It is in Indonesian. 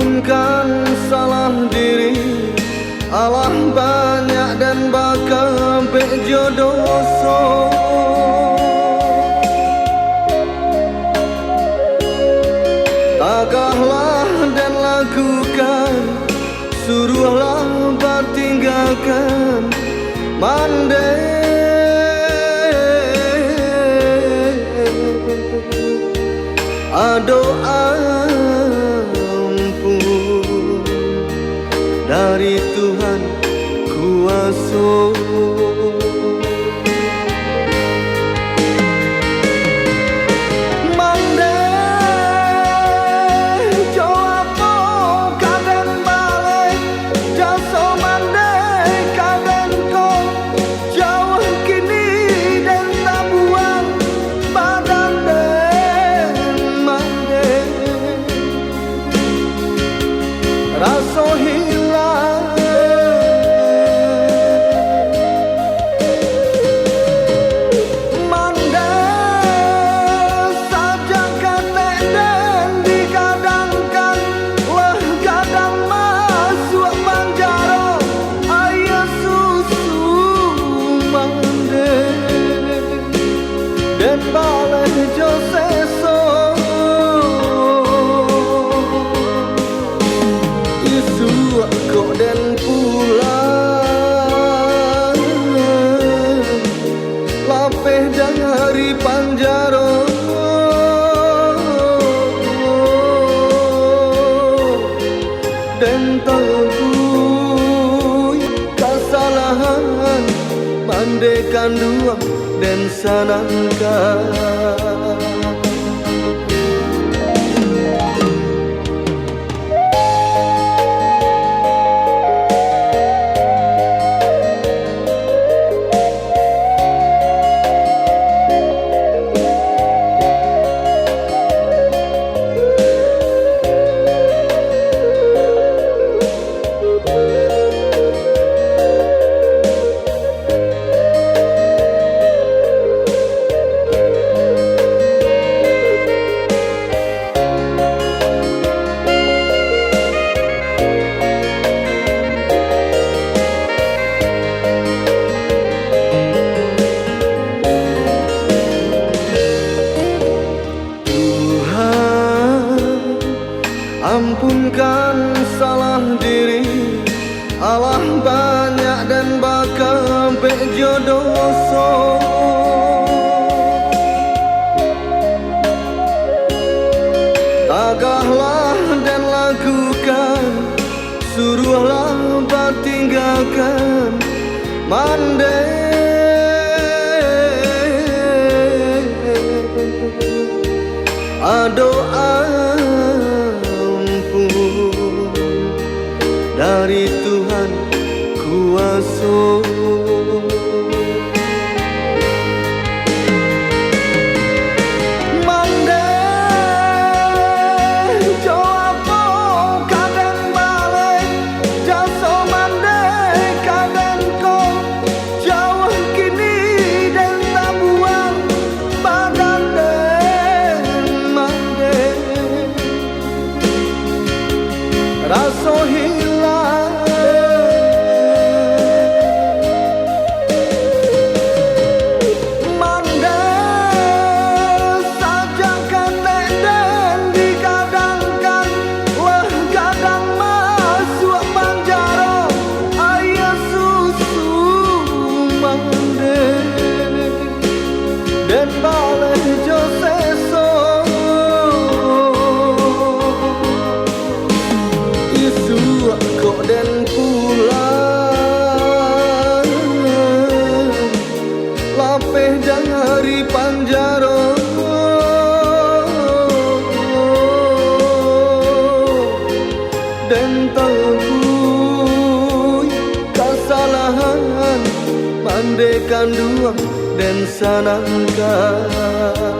ampunkan salah diri, Allah banyak dan bakal bejo dosa. Tagahlah dan lakukan, suruhlah bertinggalkan mandai. Doa ampun dari Tuhan kuasa. Rasa hilang mandai saja kata dan digadangkan, lah gadang masuk penjara ayah susu mandai dan balai joseso. Kok dan pulang lapeh dari panjaro dan tahu kesalahan mandekan dua dan sanangkan. Ampunkan salah diri, Allah banyak dan bakal bejo dosa. Tagahlah dan lakukan, suruhlah bertinggalkan mandai. Doa dari Tuhan kuasa. Mandai joapo kadang balik jasa mandai kadang kau jauh kini dan tabuan badan dan mandai rasa hilang mandai saja kata dan digadangkan, lah gadang masuk penjara ayah susu mandai dan balai joseso. Kok dan pulang lapeh dari panjaro dan tahu kesalahan mandekan dua dan sanangkan.